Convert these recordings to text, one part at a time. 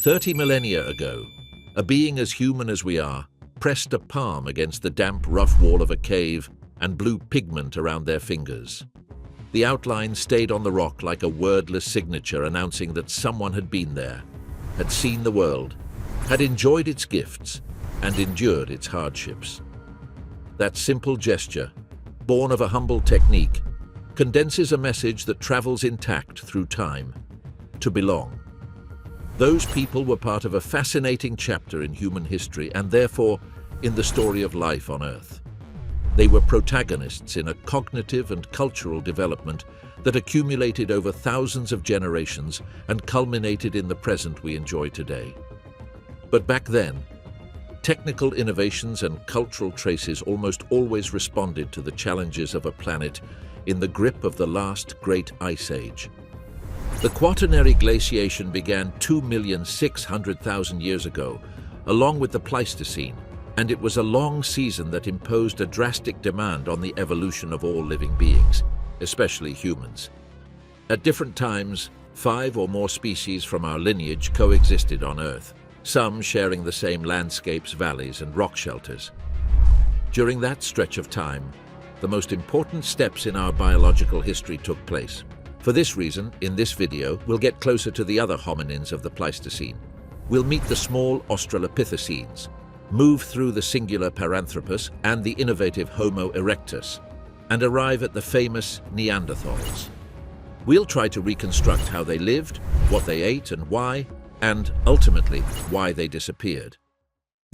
30 millennia ago, a being as human as we are pressed a palm against the damp, rough wall of a cave and blew pigment around their fingers. The outline stayed on the rock like a wordless signature announcing that someone had been there, had seen the world, had enjoyed its gifts, and endured its hardships. That simple gesture, born of a humble technique, condenses a message that travels intact through time: to belong. Those people were part of a fascinating chapter in human history and therefore in the story of life on Earth. They were protagonists in a cognitive and cultural development that accumulated over thousands of generations and culminated in the present we enjoy today. But back then, technical innovations and cultural traces almost always responded to the challenges of a planet in the grip of the last great ice age. The Quaternary glaciation began 2,600,000 years ago, along with the Pleistocene, and it was a long season that imposed a drastic demand on the evolution of all living beings, especially humans. At different times, 5 or more species from our lineage coexisted on Earth, some sharing the same landscapes, valleys, and rock shelters. During that stretch of time, the most important steps in our biological history took place. For this reason, in this video, we'll get closer to the other hominins of the Pleistocene. We'll meet the small Australopithecines, move through the singular Paranthropus and the innovative Homo erectus, and arrive at the famous Neanderthals. We'll try to reconstruct how they lived, what they ate and why, and ultimately, why they disappeared.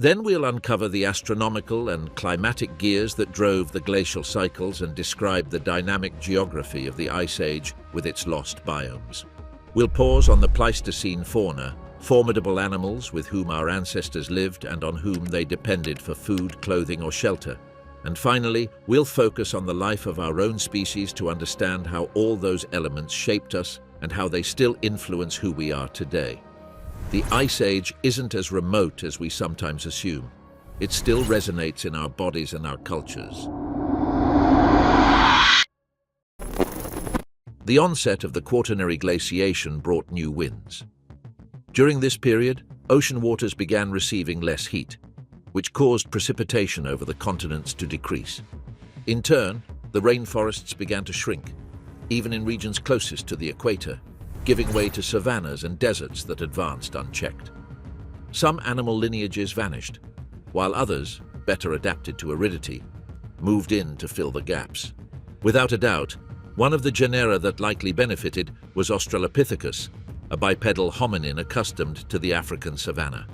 Then we'll uncover the astronomical and climatic gears that drove the glacial cycles and describe the dynamic geography of the Ice Age with its lost biomes. We'll pause on the Pleistocene fauna, formidable animals with whom our ancestors lived and on whom they depended for food, clothing, or shelter. And finally, we'll focus on the life of our own species to understand how all those elements shaped us and how they still influence who we are today. The Ice Age isn't as remote as we sometimes assume. It still resonates in our bodies and our cultures. The onset of the Quaternary glaciation brought new winds. During this period, ocean waters began receiving less heat, which caused precipitation over the continents to decrease. In turn, the rainforests began to shrink, even in regions closest to the equator, giving way to savannas and deserts that advanced unchecked. Some animal lineages vanished, while others, better adapted to aridity, moved in to fill the gaps. Without a doubt, one of the genera that likely benefited was Australopithecus, a bipedal hominin accustomed to the African savanna.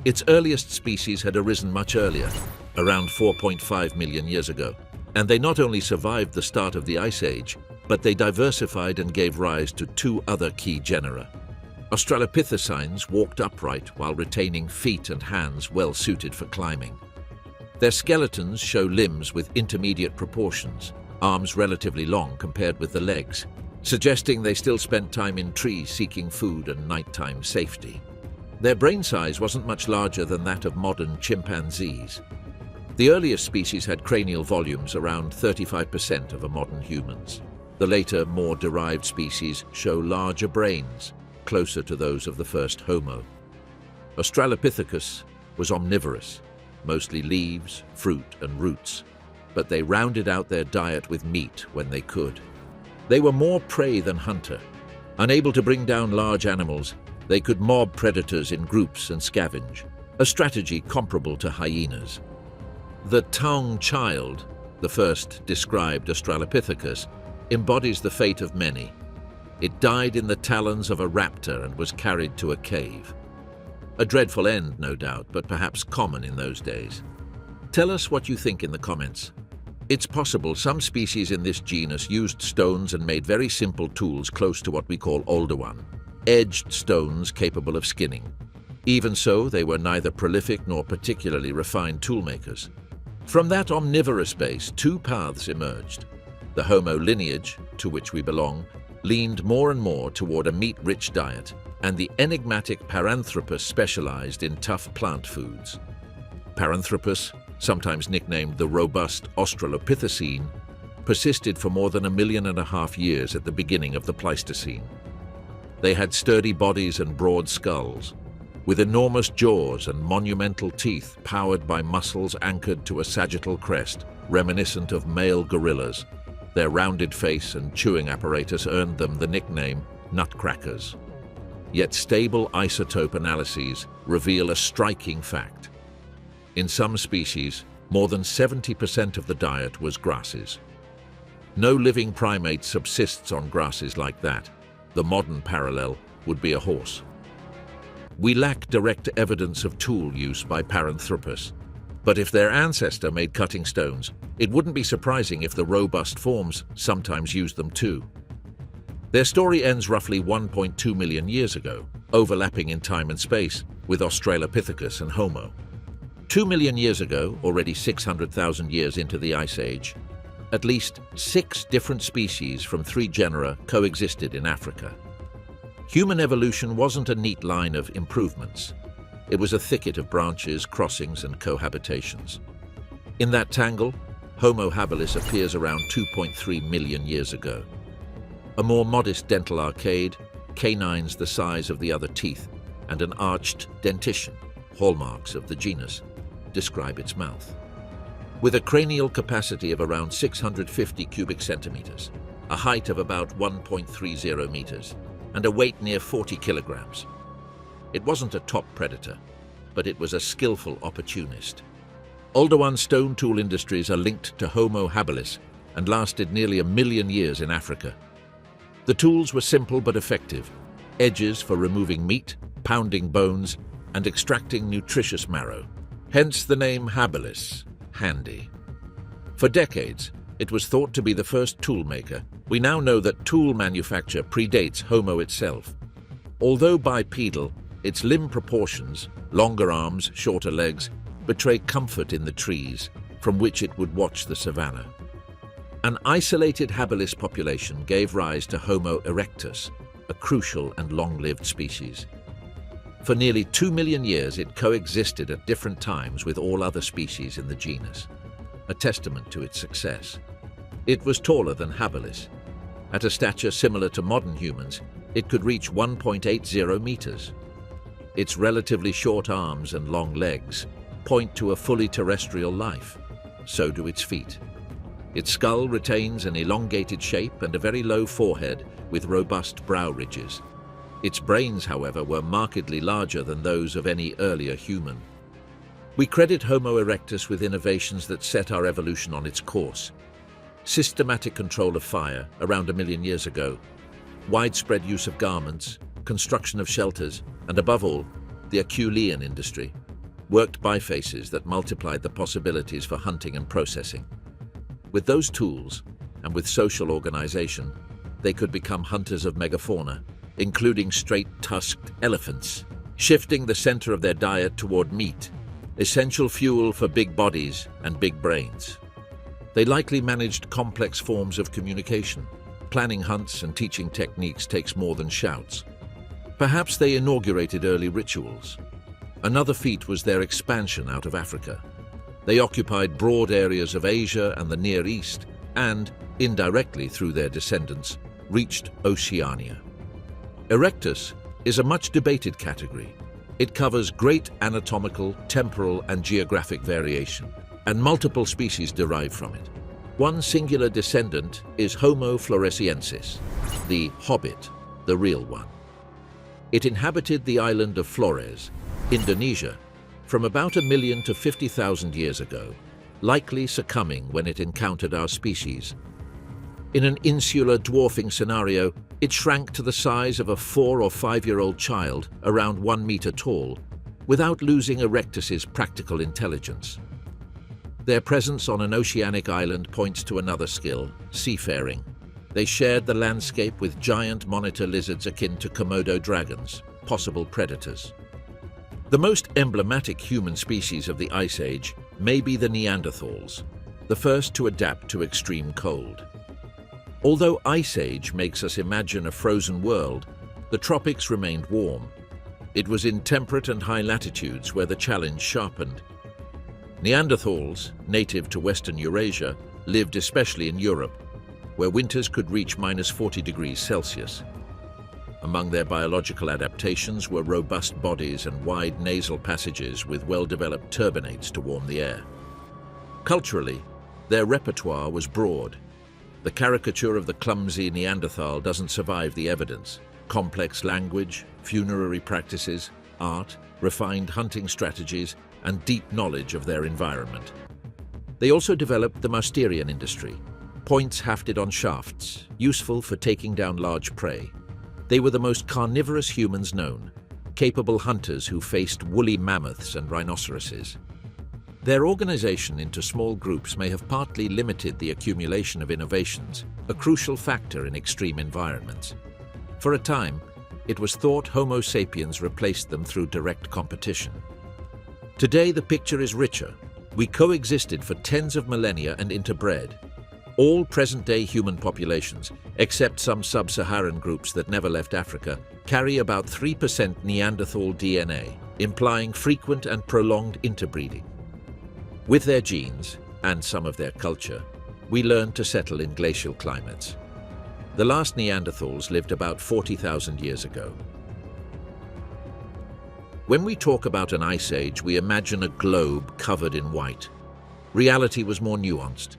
Its earliest species had arisen much earlier, around 4.5 million years ago, and they not only survived the start of the Ice Age, but they diversified and gave rise to 2 other key genera. Australopithecines walked upright while retaining feet and hands well suited for climbing. Their skeletons show limbs with intermediate proportions, arms relatively long compared with the legs, suggesting they still spent time in trees seeking food and nighttime safety. Their brain size wasn't much larger than that of modern chimpanzees. The earliest species had cranial volumes around 35% of a modern human's. The later, more derived species show larger brains, closer to those of the first Homo. Australopithecus was omnivorous, mostly leaves, fruit, and roots, but they rounded out their diet with meat when they could. They were more prey than hunter. Unable to bring down large animals, they could mob predators in groups and scavenge, a strategy comparable to hyenas. The Taung child, the first described Australopithecus, embodies the fate of many. It died in the talons of a raptor and was carried to a cave. A dreadful end, no doubt, but perhaps common in those days. Tell us what you think in the comments. It's possible some species in this genus used stones and made very simple tools close to what we call Oldowan, edged stones capable of skinning. Even so, they were neither prolific nor particularly refined toolmakers. From that omnivorous base, 2 paths emerged. The Homo lineage, to which we belong, leaned more and more toward a meat-rich diet, and the enigmatic Paranthropus specialized in tough plant foods. Paranthropus, sometimes nicknamed the robust They had sturdy bodies and broad skulls, with enormous jaws and monumental teeth powered by muscles anchored to a sagittal crest, reminiscent of male gorillas. Their rounded face and chewing apparatus earned them the nickname nutcrackers. Yet stable isotope analyses reveal a striking fact. In some species, more than 70% of the diet was grasses. No living primate subsists on grasses like that. The modern parallel would be a horse. We lack direct evidence of tool use by Paranthropus, but if their ancestor made cutting stones, it wouldn't be surprising if the robust forms sometimes used them too. Their story ends roughly 1.2 million years ago, overlapping in time and space with Australopithecus and Homo. 2 million years ago, already 600,000 years into the Ice Age, at least 6 different species from 3 genera coexisted in Africa. Human evolution wasn't a neat line of improvements. It was a thicket of branches, crossings, and cohabitations. In that tangle, Homo habilis appears around 2.3 million years ago. A more modest dental arcade, canines the size of the other teeth, and an arched dentition, hallmarks of the genus, describe its mouth. With a cranial capacity of around 650 cubic centimeters, a height of about 1.30 meters, and a weight near 40 kilograms. It wasn't a top predator, but it was a skillful opportunist. Oldowan stone tool industries are linked to Homo habilis and lasted nearly 1 million years in Africa. The tools were simple but effective: edges for removing meat, pounding bones, and extracting nutritious marrow. Hence the name habilis, handy. For decades, it was thought to be the first tool maker. We now know that tool manufacture predates Homo itself. Although bipedal, its limb proportions, longer arms, shorter legs, betray comfort in the trees from which it would watch the savanna. An isolated habilis population gave rise to Homo erectus, a crucial and long-lived species. For nearly 2 million years, it coexisted at different times with all other species in the genus, a testament to its success. It was taller than habilis. At a stature similar to modern humans, it could reach 1.80 meters. Its relatively short arms and long legs point to a fully terrestrial life. So do its feet. Its skull retains an elongated shape and a very low forehead with robust brow ridges. Its brains, however, were markedly larger than those of any earlier human. We credit Homo erectus with innovations that set our evolution on its course. Systematic control of fire around 1 million years ago, widespread use of garments, construction of shelters, and above all, the Acheulean industry, worked bifaces that multiplied the possibilities for hunting and processing. With those tools, and with social organization, they could become hunters of megafauna, including straight-tusked elephants, shifting the center of their diet toward meat, essential fuel for big bodies and big brains. They likely managed complex forms of communication. Planning hunts and teaching techniques takes more than shouts. Perhaps they inaugurated early rituals. Another feat was their expansion out of Africa. They occupied broad areas of Asia and the Near East and, indirectly through their descendants, reached Oceania. Erectus is a much debated category. It covers great anatomical, temporal, and geographic variation, and multiple species derive from it. One singular descendant is Homo floresiensis, the hobbit, the real one. It inhabited the island of Flores, Indonesia, from about 1 million to 50,000 years ago, likely succumbing when it encountered our species. In an insular dwarfing scenario, it shrank to the size of a 4 or 5-year-old child, around 1 meter tall, without losing Erectus's practical intelligence. Their presence on an oceanic island points to another skill: seafaring. They shared the landscape with giant monitor lizards akin to Komodo dragons, possible predators. The most emblematic human species of the Ice Age may be the Neanderthals, the first to adapt to extreme cold. Although Ice Age makes us imagine a frozen world, the tropics remained warm. It was in temperate and high latitudes where the challenge sharpened. Neanderthals, native to Western Eurasia, lived especially in Europe, where winters could reach -40 degrees Celsius. Among their biological adaptations were robust bodies and wide nasal passages with well-developed turbinates to warm the air. Culturally, their repertoire was broad. The caricature of the clumsy Neanderthal doesn't survive the evidence. Complex language, funerary practices, art, refined hunting strategies, and deep knowledge of their environment. They also developed the Mousterian industry, points hafted on shafts, useful for taking down large prey. They were the most carnivorous humans known, capable hunters who faced woolly mammoths and rhinoceroses. Their organization into small groups may have partly limited the accumulation of innovations, a crucial factor in extreme environments. For a time, it was thought Homo sapiens replaced them through direct competition. Today, the picture is richer. We coexisted for tens of millennia and interbred. All present-day human populations, except some sub-Saharan groups that never left Africa, carry about 3% Neanderthal DNA, implying frequent and prolonged interbreeding. With their genes, and some of their culture, we learned to settle in glacial climates. The last Neanderthals lived about 40,000 years ago. When we talk about an ice age, we imagine a globe covered in white. Reality was more nuanced.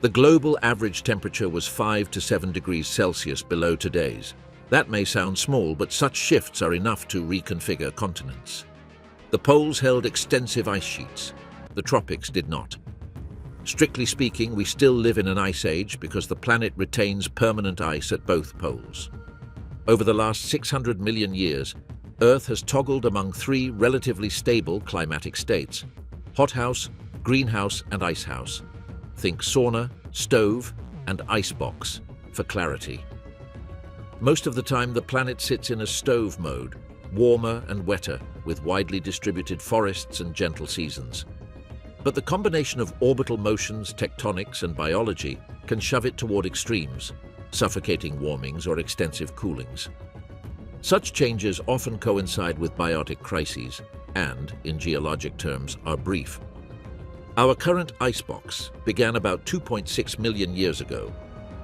The global average temperature was 5 to 7 degrees Celsius below today's. That may sound small, but such shifts are enough to reconfigure continents. The poles held extensive ice sheets. The tropics did not. Strictly speaking, we still live in an ice age because the planet retains permanent ice at both poles. Over the last 600 million years, Earth has toggled among three relatively stable climatic states: hothouse, greenhouse, and icehouse. Think sauna, stove, and icebox for clarity. Most of the time, the planet sits in a stove mode, warmer and wetter, with widely distributed forests and gentle seasons. But the combination of orbital motions, tectonics, and biology can shove it toward extremes, suffocating warmings or extensive coolings. Such changes often coincide with biotic crises and, in geologic terms, are brief. Our current icebox began about 2.6 million years ago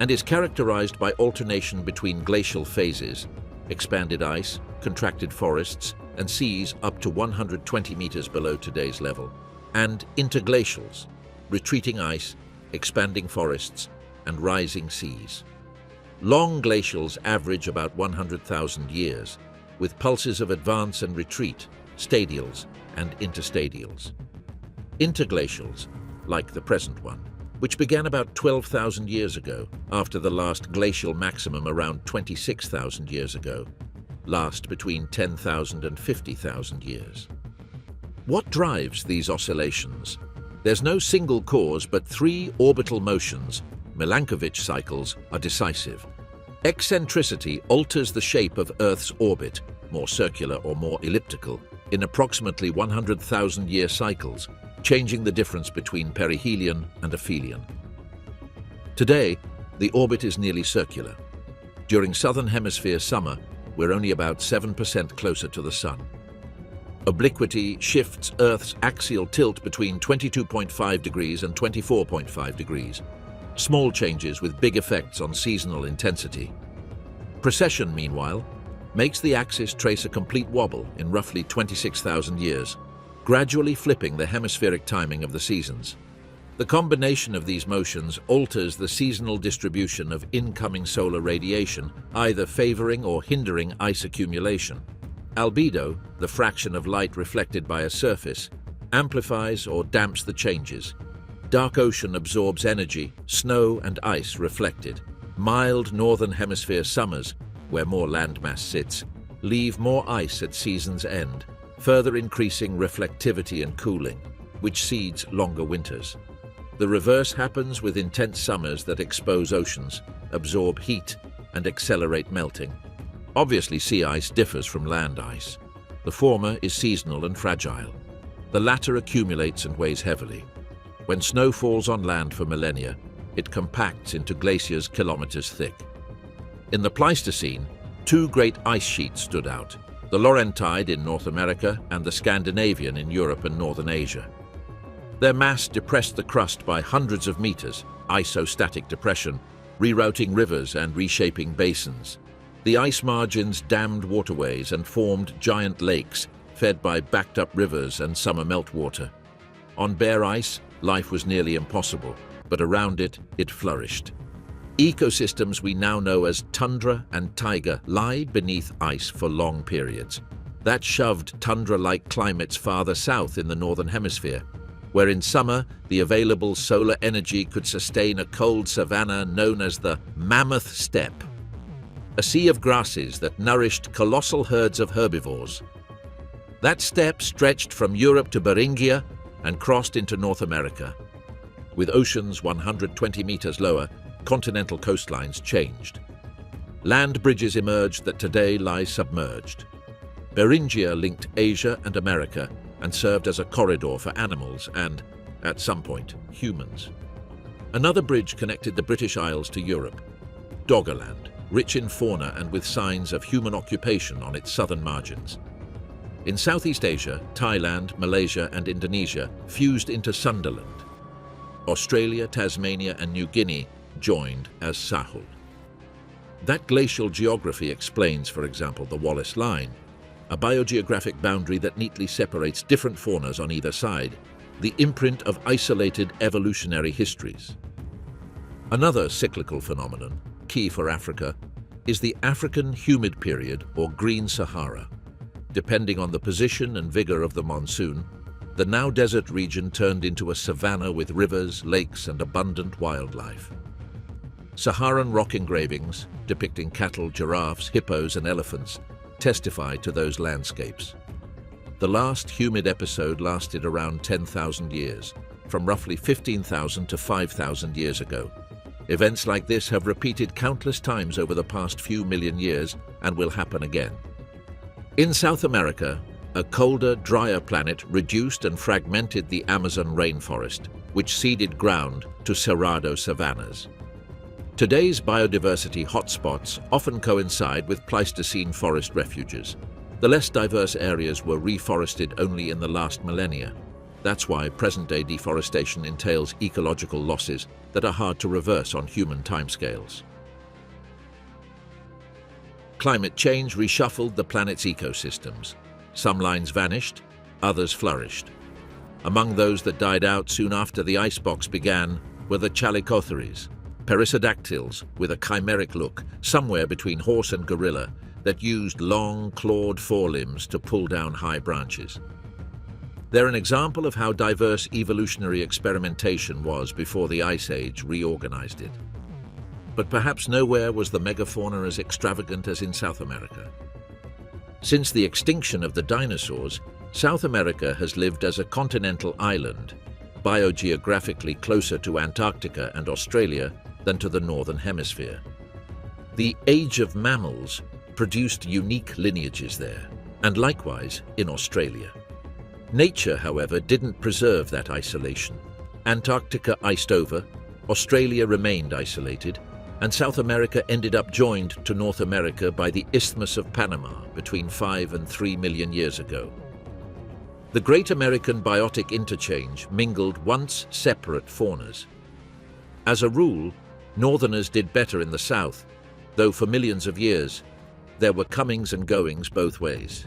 and is characterized by alternation between glacial phases, expanded ice, contracted forests, and seas up to 120 meters below today's level, and interglacials, retreating ice, expanding forests, and rising seas. Long glacials average about 100,000 years, with pulses of advance and retreat, stadials, and interstadials. Interglacials, like the present one, which began about 12,000 years ago, after the last glacial maximum around 26,000 years ago, last between 10,000 and 50,000 years. What drives these oscillations? There's no single cause, but three orbital motions, Milankovitch cycles, are decisive. Eccentricity alters the shape of Earth's orbit, more circular or more elliptical, in approximately 100,000-year cycles, changing the difference between perihelion and aphelion. Today, the orbit is nearly circular. During southern hemisphere summer, we're only about 7% closer to the sun. Obliquity shifts Earth's axial tilt between 22.5 degrees and 24.5 degrees. Small changes with big effects on seasonal intensity. Precession, meanwhile, makes the axis trace a complete wobble in roughly 26,000 years, gradually flipping the hemispheric timing of the seasons. The combination of these motions alters the seasonal distribution of incoming solar radiation, either favoring or hindering ice accumulation. Albedo, the fraction of light reflected by a surface, amplifies or damps the changes. Dark ocean absorbs energy, snow and ice reflected. Mild northern hemisphere summers, where more landmass sits, leave more ice at season's end, further increasing reflectivity and cooling, which seeds longer winters. The reverse happens with intense summers that expose oceans, absorb heat, and accelerate melting. Obviously, sea ice differs from land ice. The former is seasonal and fragile. The latter accumulates and weighs heavily. When snow falls on land for millennia, it compacts into glaciers kilometers thick. In the Pleistocene, two great ice sheets stood out, the Laurentide in North America and the Scandinavian in Europe and Northern Asia. Their mass depressed the crust by hundreds of meters, isostatic depression, rerouting rivers and reshaping basins. The ice margins dammed waterways and formed giant lakes fed by backed-up rivers and summer meltwater. On bare ice, life was nearly impossible, but around it, it flourished. Ecosystems we now know as tundra and taiga lie beneath ice for long periods. That shoved tundra-like climates farther south in the northern hemisphere, where in summer the available solar energy could sustain a cold savanna known as the mammoth steppe, a sea of grasses that nourished colossal herds of herbivores. That steppe stretched from Europe to Beringia and crossed into North America. With oceans 120 meters lower, continental coastlines changed. Land bridges emerged that today lie submerged. Beringia linked Asia and America and served as a corridor for animals and, at some point, humans. Another bridge connected the British Isles to Europe. Doggerland, rich in fauna and with signs of human occupation on its southern margins. In Southeast Asia, Thailand, Malaysia and Indonesia fused into Sunderland. Australia, Tasmania and New Guinea joined as Sahul. That glacial geography explains, for example, the Wallace Line, a biogeographic boundary that neatly separates different faunas on either side, the imprint of isolated evolutionary histories. Another cyclical phenomenon, key for Africa, is the African humid period or Green Sahara. Depending on the position and vigor of the monsoon, the now desert region turned into a savanna with rivers, lakes and abundant wildlife. Saharan rock engravings, depicting cattle, giraffes, hippos and elephants, testify to those landscapes. The last humid episode lasted around 10,000 years, from roughly 15,000 to 5,000 years ago. Events like this have repeated countless times over the past few million years and will happen again. In South America, a colder, drier planet reduced and fragmented the Amazon rainforest, which ceded ground to cerrado savannas. Today's biodiversity hotspots often coincide with Pleistocene forest refuges. The less diverse areas were reforested only in the last millennia. That's why present-day deforestation entails ecological losses that are hard to reverse on human timescales. Climate change reshuffled the planet's ecosystems. Some lines vanished, others flourished. Among those that died out soon after the icebox began were the chalicotheres, perissodactyls with a chimeric look, somewhere between horse and gorilla, that used long, clawed forelimbs to pull down high branches. They're an example of how diverse evolutionary experimentation was before the Ice Age reorganized it. But perhaps nowhere was the megafauna as extravagant as in South America. Since the extinction of the dinosaurs, South America has lived as a continental island, biogeographically closer to Antarctica and Australia than to the Northern Hemisphere. The Age of Mammals produced unique lineages there, and likewise in Australia. Nature, however, didn't preserve that isolation. Antarctica iced over, Australia remained isolated, and South America ended up joined to North America by the Isthmus of Panama between 5 and 3 million years ago. The Great American Biotic Interchange mingled once separate faunas. As a rule, northerners did better in the south, though for millions of years, there were comings and goings both ways.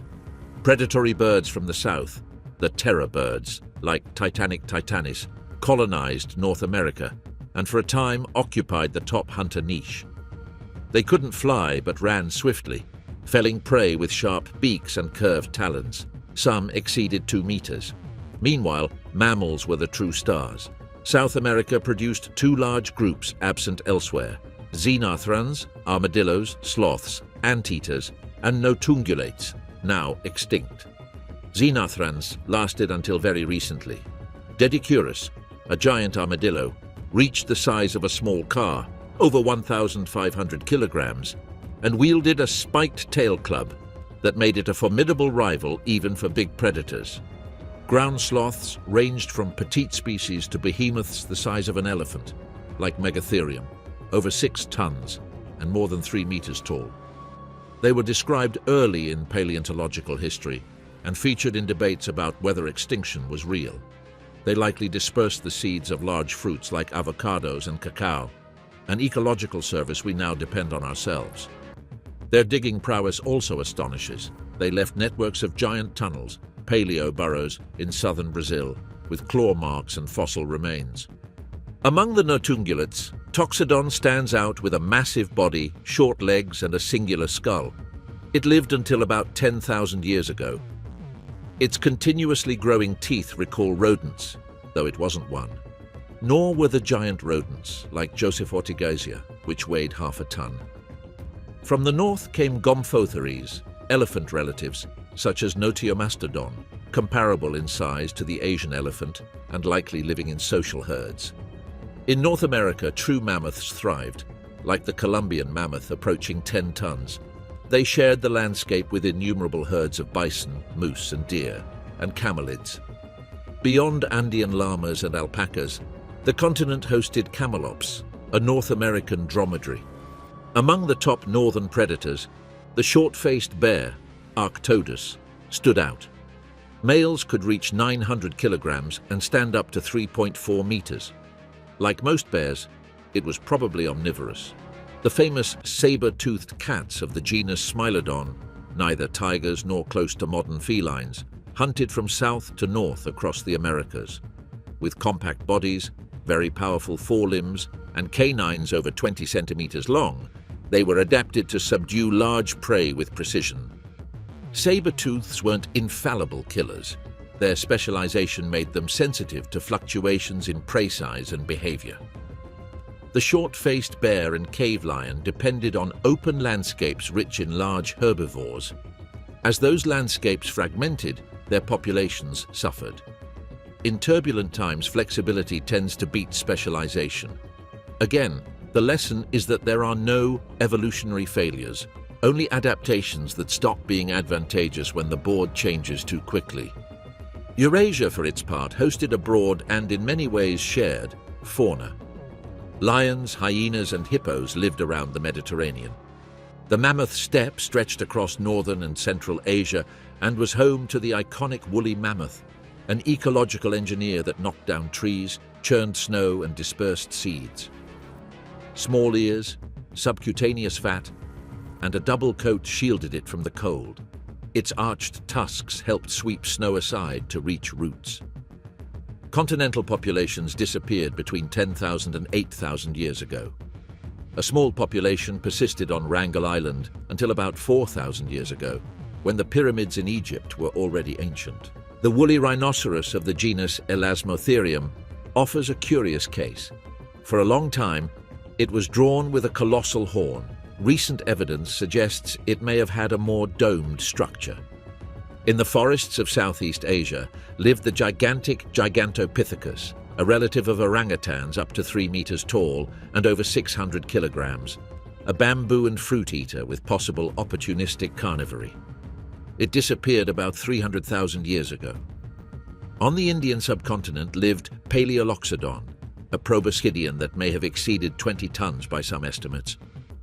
Predatory birds from the south, the terror birds, like Titanic titanis, colonized North America and for a time occupied the top hunter niche. They couldn't fly but ran swiftly, felling prey with sharp beaks and curved talons. Some exceeded 2 meters. Meanwhile, mammals were the true stars. South America produced 2 large groups absent elsewhere: xenarthrans, armadillos, sloths, anteaters, and notungulates, now extinct. Xenarthrans lasted until very recently. Dedicurus, a giant armadillo, reached the size of a small car, over 1,500 kilograms, and wielded a spiked tail club that made it a formidable rival even for big predators. Ground sloths ranged from petite species to behemoths the size of an elephant, like Megatherium, over 6 tons and more than 3 meters tall. They were described early in paleontological history and featured in debates about whether extinction was real. They likely dispersed the seeds of large fruits like avocados and cacao, an ecological service we now depend on ourselves. Their digging prowess also astonishes. They left networks of giant tunnels, paleo burrows in southern Brazil, with claw marks and fossil remains. Among the notungulates, Toxodon stands out with a massive body, short legs, and a singular skull. It lived until about 10,000 years ago. Its continuously growing teeth recall rodents, though it wasn't one. Nor were the giant rodents, like Joseph Ortigasia, which weighed half a ton. From the north came Gomphotheres, elephant relatives, such as Notiomastodon, comparable in size to the Asian elephant and likely living in social herds. In North America, true mammoths thrived, like the Colombian mammoth approaching 10 tons. They shared the landscape with innumerable herds of bison, moose and deer, and camelids. Beyond Andean llamas and alpacas, the continent hosted camelops, a North American dromedary. Among the top northern predators, the short-faced bear, Arctodus, stood out. Males could reach 900 kilograms and stand up to 3.4 meters. Like most bears, it was probably omnivorous. The famous saber-toothed cats of the genus Smilodon, neither tigers nor close to modern felines, hunted from south to north across the Americas. With compact bodies, very powerful forelimbs, and canines over 20 centimeters long, they were adapted to subdue large prey with precision. Saber-tooths weren't infallible killers. Their specialization made them sensitive to fluctuations in prey size and behavior. The short-faced bear and cave lion depended on open landscapes rich in large herbivores. As those landscapes fragmented, their populations suffered. In turbulent times, flexibility tends to beat specialization. Again, the lesson is that there are no evolutionary failures, only adaptations that stop being advantageous when the board changes too quickly. Eurasia, for its part, hosted a broad and in many ways shared fauna. Lions, hyenas, and hippos lived around the Mediterranean. The mammoth steppe stretched across northern and central Asia and was home to the iconic woolly mammoth, an ecological engineer that knocked down trees, churned snow, and dispersed seeds. Small ears, subcutaneous fat, and a double coat shielded it from the cold. Its arched tusks helped sweep snow aside to reach roots. Continental populations disappeared between 10,000 and 8,000 years ago. A small population persisted on Wrangel Island until about 4,000 years ago, when the pyramids in Egypt were already ancient. The woolly rhinoceros of the genus Elasmotherium offers a curious case. For a long time, it was drawn with a colossal horn. Recent evidence suggests it may have had a more domed structure. In the forests of Southeast Asia lived the gigantic Gigantopithecus, a relative of orangutans up to 3 meters tall and over 600 kilograms, a bamboo and fruit eater with possible opportunistic carnivory. It disappeared about 300,000 years ago. On the Indian subcontinent lived Paleoloxodon, a proboscidean that may have exceeded 20 tons by some estimates,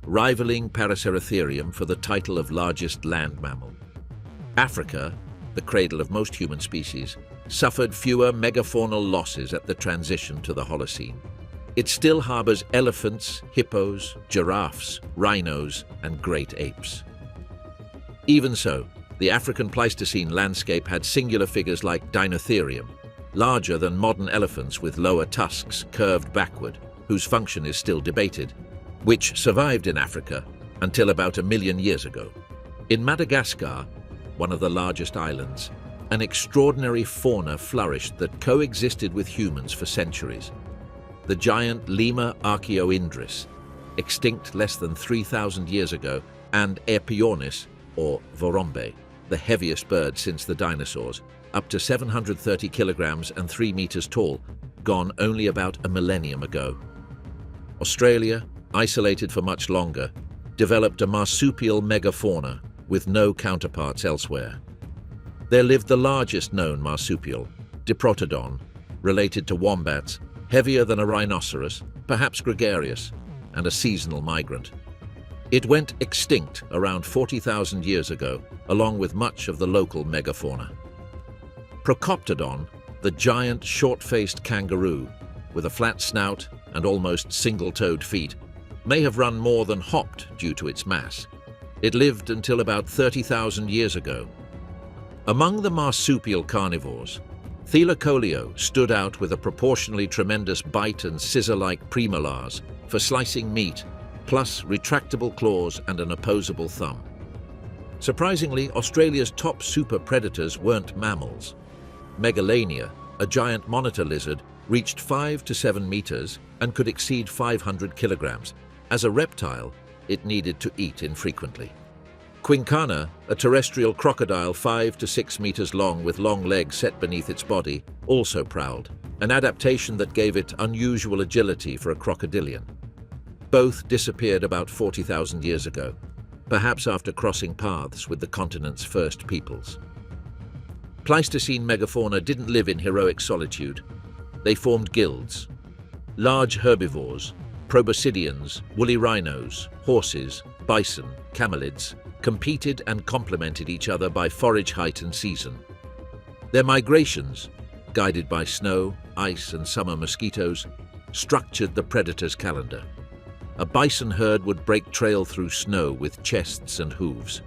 rivaling Paraceratherium for the title of largest land mammal. Africa, the cradle of most human species, suffered fewer megafaunal losses at the transition to the Holocene. It still harbors elephants, hippos, giraffes, rhinos, and great apes. Even so, the African Pleistocene landscape had singular figures like Dinotherium, larger than modern elephants with lower tusks curved backward, whose function is still debated, which survived in Africa until about 1 million years ago. In Madagascar, one of the largest islands, an extraordinary fauna flourished that coexisted with humans for centuries. The giant Lemur archaeoindris, extinct less than 3,000 years ago, and Aepyornis, or Vorombe, the heaviest bird since the dinosaurs, up to 730 kilograms and 3 meters tall, gone only about a millennium ago. Australia, isolated for much longer, developed a marsupial megafauna with no counterparts elsewhere. There lived the largest known marsupial, Diprotodon, related to wombats, heavier than a rhinoceros, perhaps gregarious, and a seasonal migrant. It went extinct around 40,000 years ago, along with much of the local megafauna. Procoptodon, the giant short-faced kangaroo, with a flat snout and almost single-toed feet, may have run more than hopped due to its mass. It lived until about 30,000 years ago. Among the marsupial carnivores, Thylacoleo stood out with a proportionally tremendous bite and scissor-like premolars for slicing meat, plus retractable claws and an opposable thumb. Surprisingly, Australia's top super predators weren't mammals. Megalania, a giant monitor lizard, reached 5 to 7 meters and could exceed 500 kilograms. As a reptile, it needed to eat infrequently. Quincana, a terrestrial crocodile 5 to 6 meters long with long legs set beneath its body, also prowled, an adaptation that gave it unusual agility for a crocodilian. Both disappeared about 40,000 years ago, perhaps after crossing paths with the continent's first peoples. Pleistocene megafauna didn't live in heroic solitude. They formed guilds. Large herbivores, proboscideans, woolly rhinos, horses, bison, camelids, competed and complemented each other by forage height and season. Their migrations, guided by snow, ice, and summer mosquitoes, structured the predator's calendar. A bison herd would break trail through snow with chests and hooves.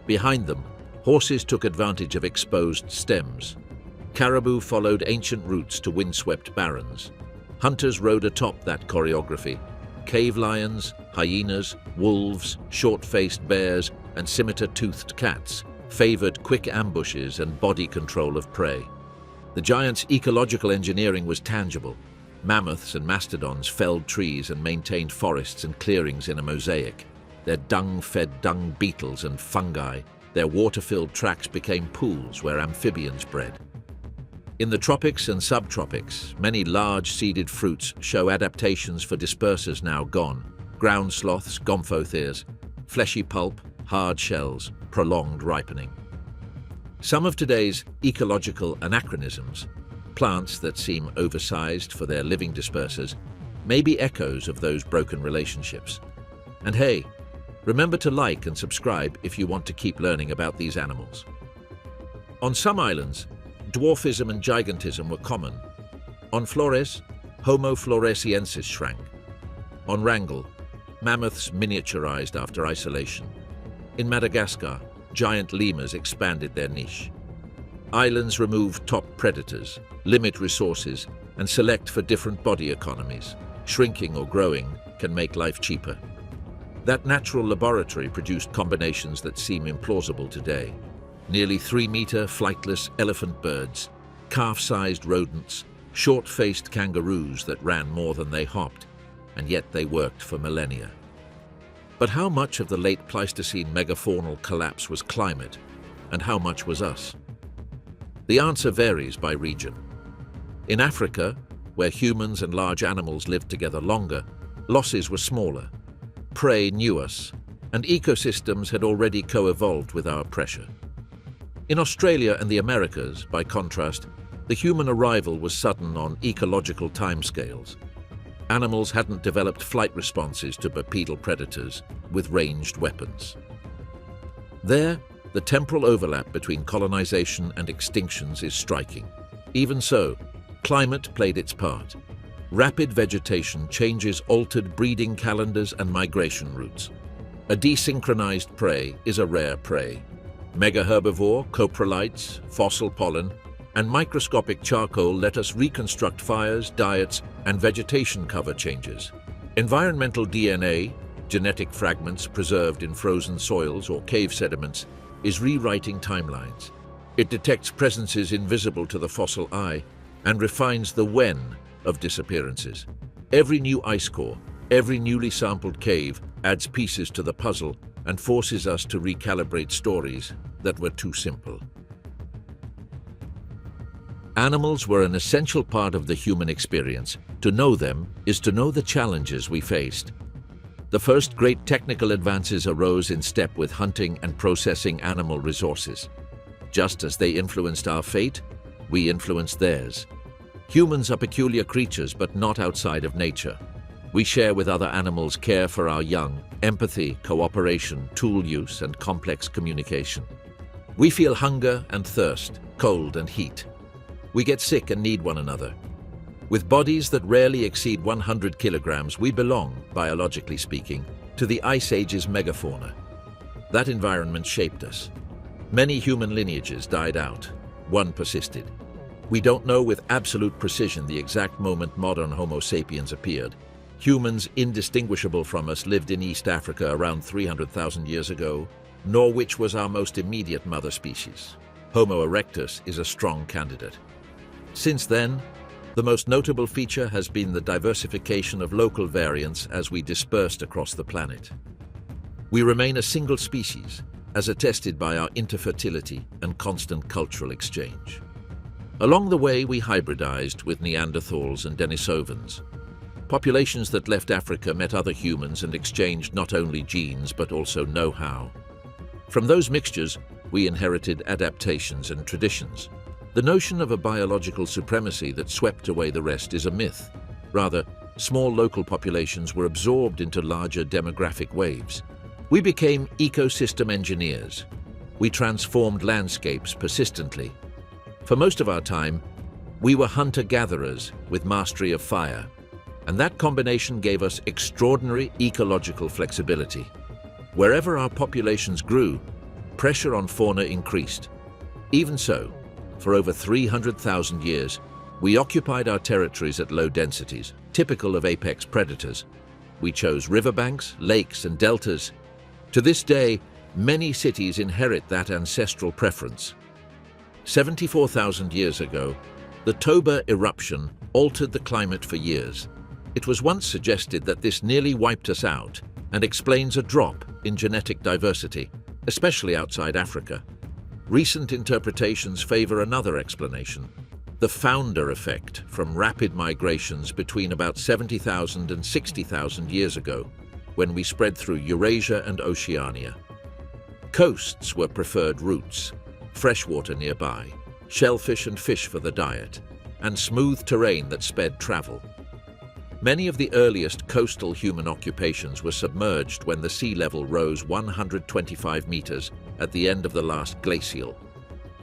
Behind them, horses took advantage of exposed stems. Caribou followed ancient routes to windswept barrens. Hunters rode atop that choreography. Cave lions, hyenas, wolves, short-faced bears, and scimitar-toothed cats favored quick ambushes and body control of prey. The giants' ecological engineering was tangible. Mammoths and mastodons felled trees and maintained forests and clearings in a mosaic. Their dung fed dung beetles and fungi. Their water-filled tracks became pools where amphibians bred. In the tropics and subtropics, many large seeded fruits show adaptations for dispersers now gone. Ground sloths, gomphotheres, fleshy pulp, hard shells, prolonged ripening. Some of today's ecological anachronisms, plants that seem oversized for their living dispersers, may be echoes of those broken relationships. And hey, remember to like and subscribe if you want to keep learning about these animals. On some islands, dwarfism and gigantism were common. On Flores, Homo floresiensis shrank. On Wrangel, mammoths miniaturized after isolation. In Madagascar, giant lemurs expanded their niche. Islands remove top predators, limit resources, and select for different body economies. Shrinking or growing can make life cheaper. That natural laboratory produced combinations that seem implausible today. Nearly 3-meter flightless elephant birds, calf-sized rodents, short-faced kangaroos that ran more than they hopped, and yet they worked for millennia. But how much of the late Pleistocene megafaunal collapse was climate, and how much was us? The answer varies by region. In Africa, where humans and large animals lived together longer, losses were smaller. Prey knew us, and ecosystems had already co-evolved with our pressure. In Australia and the Americas, by contrast, the human arrival was sudden on ecological timescales. Animals hadn't developed flight responses to bipedal predators with ranged weapons. There, the temporal overlap between colonization and extinctions is striking. Even so, climate played its part. Rapid vegetation changes altered breeding calendars and migration routes. A desynchronized prey is a rare prey. Megaherbivore, coprolites, fossil pollen, and microscopic charcoal let us reconstruct fires, diets, and vegetation cover changes. Environmental DNA, genetic fragments preserved in frozen soils or cave sediments, is rewriting timelines. It detects presences invisible to the fossil eye and refines the when of disappearances. Every new ice core, every newly sampled cave adds pieces to the puzzle and forces us to recalibrate stories that were too simple. Animals were an essential part of the human experience. To know them is to know the challenges we faced. The first great technical advances arose in step with hunting and processing animal resources. Just as they influenced our fate, we influenced theirs. Humans are peculiar creatures, but not outside of nature. We share with other animals care for our young, empathy, cooperation, tool use, and complex communication. We feel hunger and thirst, cold and heat. We get sick and need one another. With bodies that rarely exceed 100 kilograms, we belong, biologically speaking, to the Ice Age's megafauna. That environment shaped us. Many human lineages died out. One persisted. We don't know with absolute precision the exact moment modern Homo sapiens appeared. Humans indistinguishable from us lived in East Africa around 300,000 years ago, nor which was our most immediate mother species. Homo erectus is a strong candidate. Since then, the most notable feature has been the diversification of local variants as we dispersed across the planet. We remain a single species, as attested by our interfertility and constant cultural exchange. Along the way, we hybridized with Neanderthals and Denisovans. Populations that left Africa met other humans and exchanged not only genes but also know-how. From those mixtures, we inherited adaptations and traditions. The notion of a biological supremacy that swept away the rest is a myth. Rather, small local populations were absorbed into larger demographic waves. We became ecosystem engineers. We transformed landscapes persistently. For most of our time, we were hunter-gatherers with mastery of fire, and that combination gave us extraordinary ecological flexibility. Wherever our populations grew, pressure on fauna increased. Even so, for over 300,000 years, we occupied our territories at low densities, typical of apex predators. We chose riverbanks, lakes, and deltas. To this day, many cities inherit that ancestral preference. 74,000 years ago, the Toba eruption altered the climate for years. It was once suggested that this nearly wiped us out and explains a drop in genetic diversity, especially outside Africa. Recent interpretations favor another explanation, the founder effect from rapid migrations between about 70,000 and 60,000 years ago, when we spread through Eurasia and Oceania. Coasts were preferred routes, freshwater nearby, shellfish and fish for the diet, and smooth terrain that sped travel. Many of the earliest coastal human occupations were submerged when the sea level rose 125 meters at the end of the last glacial.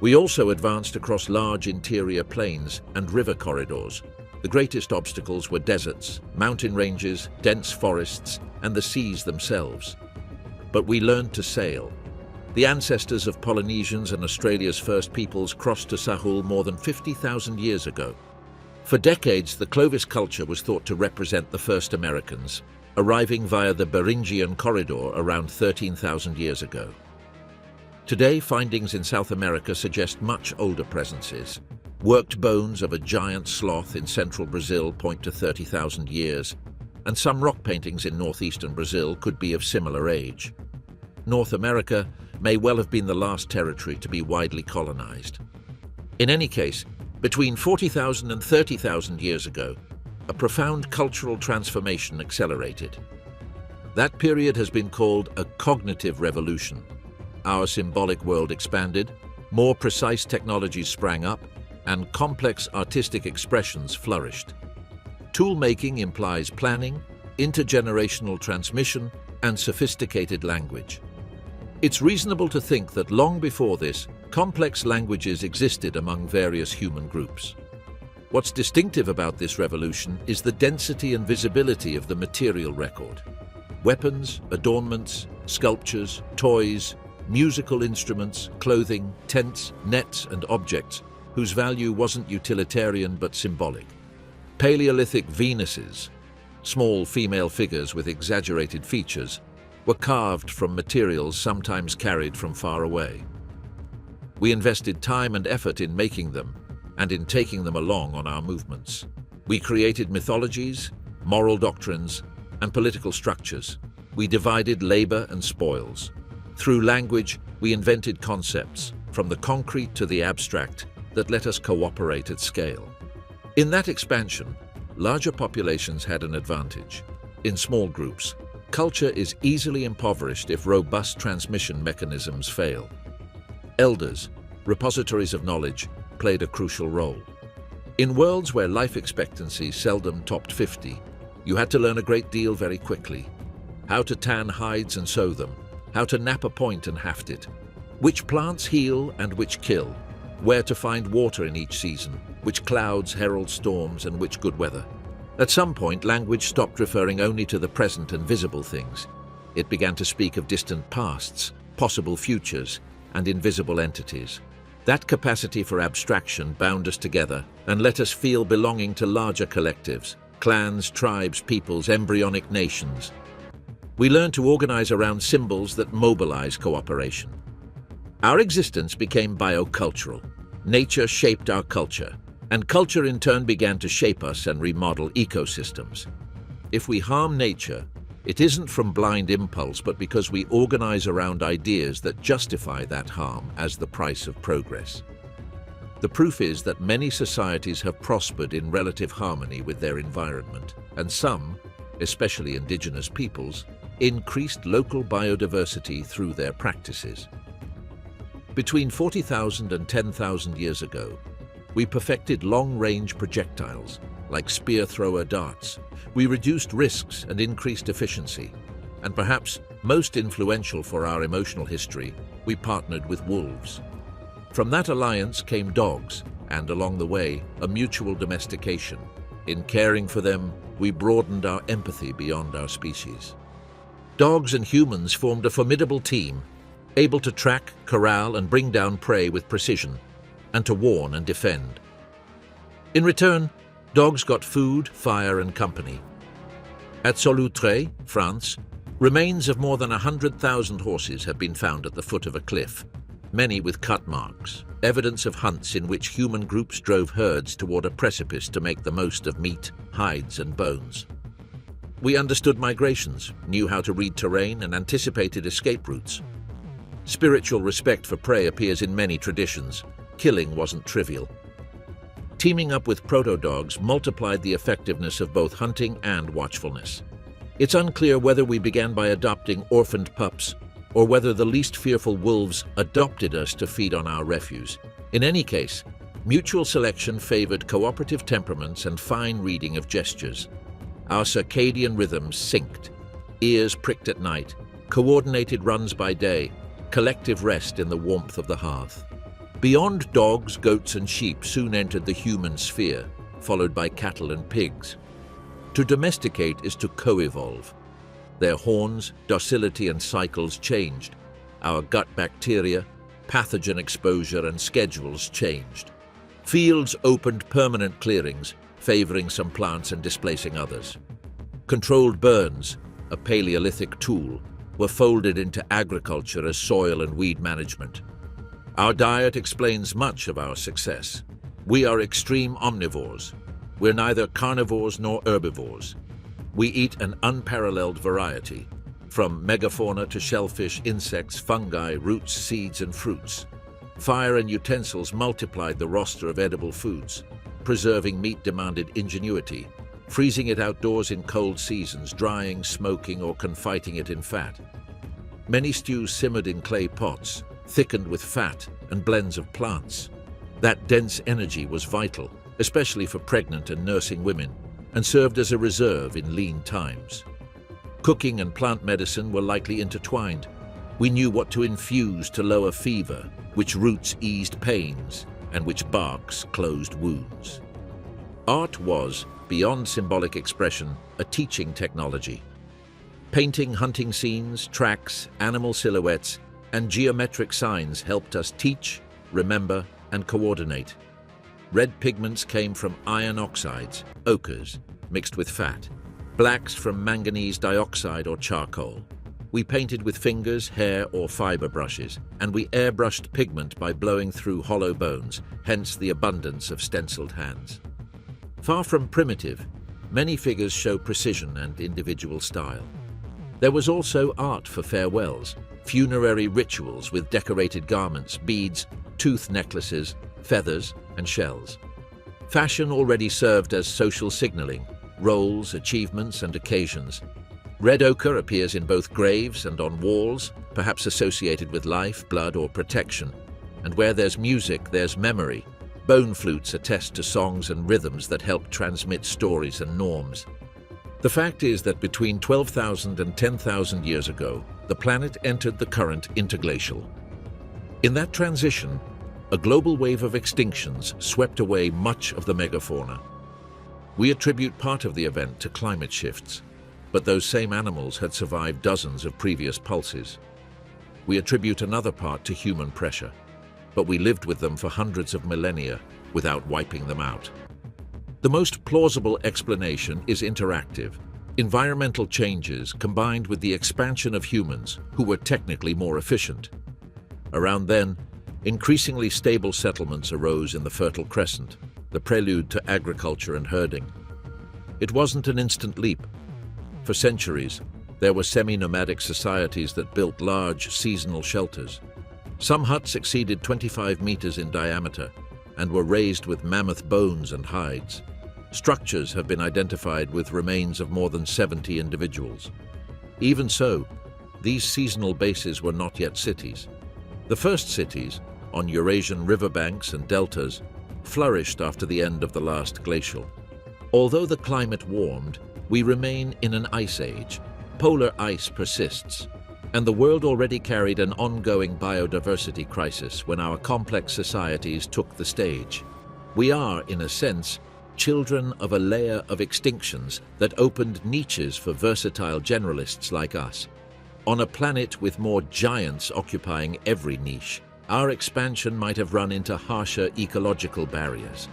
We also advanced across large interior plains and river corridors. The greatest obstacles were deserts, mountain ranges, dense forests, and the seas themselves. But we learned to sail. The ancestors of Polynesians and Australia's first peoples crossed to Sahul more than 50,000 years ago. For decades, the Clovis culture was thought to represent the first Americans, arriving via the Beringian corridor around 13,000 years ago. Today, findings in South America suggest much older presences. Worked bones of a giant sloth in central Brazil point to 30,000 years, and some rock paintings in northeastern Brazil could be of similar age. North America may well have been the last territory to be widely colonized. In any case, between 40,000 and 30,000 years ago, a profound cultural transformation accelerated. That period has been called a cognitive revolution. Our symbolic world expanded, more precise technologies sprang up, and complex artistic expressions flourished. Tool-making implies planning, intergenerational transmission, and sophisticated language. It's reasonable to think that long before this, complex languages existed among various human groups. What's distinctive about this revolution is the density and visibility of the material record. Weapons, adornments, sculptures, toys, musical instruments, clothing, tents, nets, and objects whose value wasn't utilitarian but symbolic. Paleolithic Venuses, small female figures with exaggerated features, were carved from materials sometimes carried from far away. We invested time and effort in making them and in taking them along on our movements. We created mythologies, moral doctrines, and political structures. We divided labor and spoils. Through language, we invented concepts, from the concrete to the abstract, that let us cooperate at scale. In that expansion, larger populations had an advantage. In small groups, culture is easily impoverished if robust transmission mechanisms fail. Elders, repositories of knowledge, played a crucial role. In worlds where life expectancy seldom topped 50, you had to learn a great deal very quickly. How to tan hides and sew them, how to nap a point and haft it, which plants heal and which kill, where to find water in each season, which clouds herald storms and which good weather. At some point, language stopped referring only to the present and visible things. It began to speak of distant pasts, possible futures, and invisible entities. That capacity for abstraction bound us together and let us feel belonging to larger collectives, clans, tribes, peoples, embryonic nations. We learned to organize around symbols that mobilize cooperation. Our existence became biocultural. Nature shaped our culture, and culture in turn began to shape us and remodel ecosystems. If we harm nature, it isn't from blind impulse, but because we organize around ideas that justify that harm as the price of progress. The proof is that many societies have prospered in relative harmony with their environment, and some, especially indigenous peoples, increased local biodiversity through their practices. Between 40,000 and 10,000 years ago, we perfected long-range projectiles, like spear-thrower darts. We reduced risks and increased efficiency. And perhaps most influential for our emotional history, we partnered with wolves. From that alliance came dogs, and along the way, a mutual domestication. In caring for them, we broadened our empathy beyond our species. Dogs and humans formed a formidable team, able to track, corral, and bring down prey with precision, and to warn and defend. In return, dogs got food, fire, and company. At Solutré, France, remains of more than 100,000 horses have been found at the foot of a cliff, many with cut marks, evidence of hunts in which human groups drove herds toward a precipice to make the most of meat, hides, and bones. We understood migrations, knew how to read terrain, and anticipated escape routes. Spiritual respect for prey appears in many traditions. Killing wasn't trivial. Teaming up with proto-dogs multiplied the effectiveness of both hunting and watchfulness. It's unclear whether we began by adopting orphaned pups or whether the least fearful wolves adopted us to feed on our refuse. In any case, mutual selection favored cooperative temperaments and fine reading of gestures. Our circadian rhythms synced, ears pricked at night, coordinated runs by day, collective rest in the warmth of the hearth. Beyond dogs, goats, and sheep soon entered the human sphere, followed by cattle and pigs. To domesticate is to co-evolve. Their horns, docility, and cycles changed. Our gut bacteria, pathogen exposure, and schedules changed. Fields opened permanent clearings, favoring some plants and displacing others. Controlled burns, a Paleolithic tool, were folded into agriculture as soil and weed management. Our diet explains much of our success. We are extreme omnivores. We're neither carnivores nor herbivores. We eat an unparalleled variety, from megafauna to shellfish, insects, fungi, roots, seeds, and fruits. Fire and utensils multiplied the roster of edible foods. Preserving meat demanded ingenuity, freezing it outdoors in cold seasons, drying, smoking, or confiting it in fat. Many stews simmered in clay pots, thickened with fat and blends of plants. That dense energy was vital, especially for pregnant and nursing women, and served as a reserve in lean times. Cooking and plant medicine were likely intertwined. We knew what to infuse to lower fever, which roots eased pains, and which barks closed wounds. Art was, beyond symbolic expression, a teaching technology. Painting hunting scenes, tracks, animal silhouettes, and geometric signs helped us teach, remember, and coordinate. Red pigments came from iron oxides, ochres, mixed with fat. Blacks from manganese dioxide or charcoal. We painted with fingers, hair, or fiber brushes, and we airbrushed pigment by blowing through hollow bones, hence the abundance of stenciled hands. Far from primitive, many figures show precision and individual style. There was also art for farewells, funerary rituals with decorated garments, beads, tooth necklaces, feathers, and shells. Fashion already served as social signaling, roles, achievements, and occasions. Red ochre appears in both graves and on walls, perhaps associated with life, blood, or protection. And where there's music, there's memory. Bone flutes attest to songs and rhythms that help transmit stories and norms. The fact is that between 12,000 and 10,000 years ago, the planet entered the current interglacial. In that transition, a global wave of extinctions swept away much of the megafauna. We attribute part of the event to climate shifts, but those same animals had survived dozens of previous pulses. We attribute another part to human pressure, but we lived with them for hundreds of millennia without wiping them out. The most plausible explanation is interactive. Environmental changes combined with the expansion of humans who were technically more efficient. Around then, increasingly stable settlements arose in the Fertile Crescent, the prelude to agriculture and herding. It wasn't an instant leap. For centuries, there were semi-nomadic societies that built large seasonal shelters. Some huts exceeded 25 meters in diameter and were raised with mammoth bones and hides. Structures have been identified with remains of more than 70 individuals. Even so, these seasonal bases were not yet cities. The first cities, on Eurasian riverbanks and deltas, flourished after the end of the last glacial. Although the climate warmed, we remain in an ice age. Polar ice persists, and the world already carried an ongoing biodiversity crisis when our complex societies took the stage. We are, in a sense, children of a layer of extinctions that opened niches for versatile generalists like us. On a planet with more giants occupying every niche, our expansion might have run into harsher ecological barriers.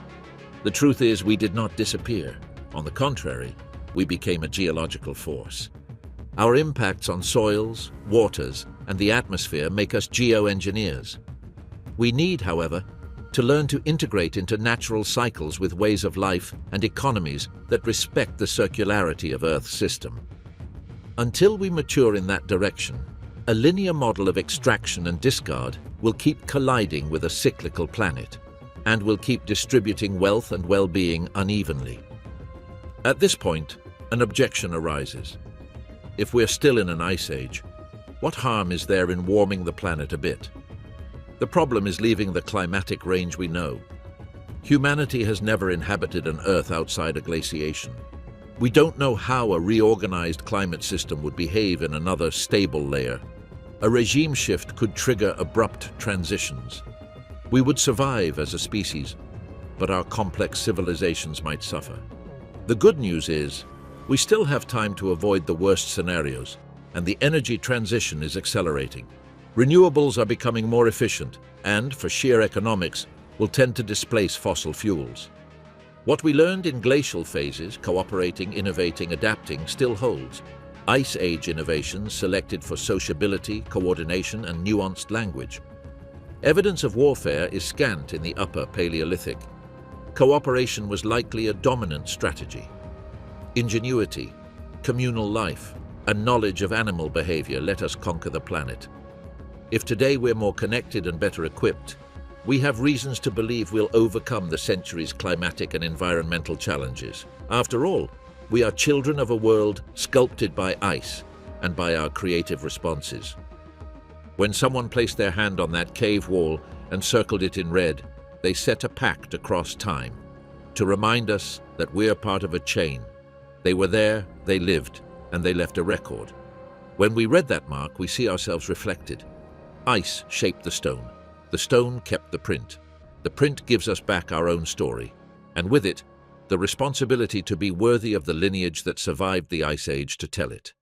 The truth is, we did not disappear. On the contrary, we became a geological force. Our impacts on soils, waters, and the atmosphere make us geoengineers. We need, however, to learn to integrate into natural cycles with ways of life and economies that respect the circularity of Earth's system. Until we mature in that direction, a linear model of extraction and discard will keep colliding with a cyclical planet and will keep distributing wealth and well-being unevenly. At this point, an objection arises. If we're still in an ice age, what harm is there in warming the planet a bit? The problem is leaving the climatic range we know. Humanity has never inhabited an Earth outside a glaciation. We don't know how a reorganized climate system would behave in another stable layer. A regime shift could trigger abrupt transitions. We would survive as a species, but our complex civilizations might suffer. The good news is, we still have time to avoid the worst scenarios, and the energy transition is accelerating. Renewables are becoming more efficient and, for sheer economics, will tend to displace fossil fuels. What we learned in glacial phases, cooperating, innovating, adapting, still holds. Ice Age innovations selected for sociability, coordination, and nuanced language. Evidence of warfare is scant in the Upper Paleolithic. Cooperation was likely a dominant strategy. Ingenuity, communal life, and knowledge of animal behavior let us conquer the planet. If today we're more connected and better equipped, we have reasons to believe we'll overcome the century's climatic and environmental challenges. After all, we are children of a world sculpted by ice and by our creative responses. When someone placed their hand on that cave wall and circled it in red, they set a pact across time to remind us that we're part of a chain. They were there, they lived, and they left a record. When we read that mark, we see ourselves reflected. Ice shaped the stone kept the print gives us back our own story, and with it, the responsibility to be worthy of the lineage that survived the Ice Age to tell it.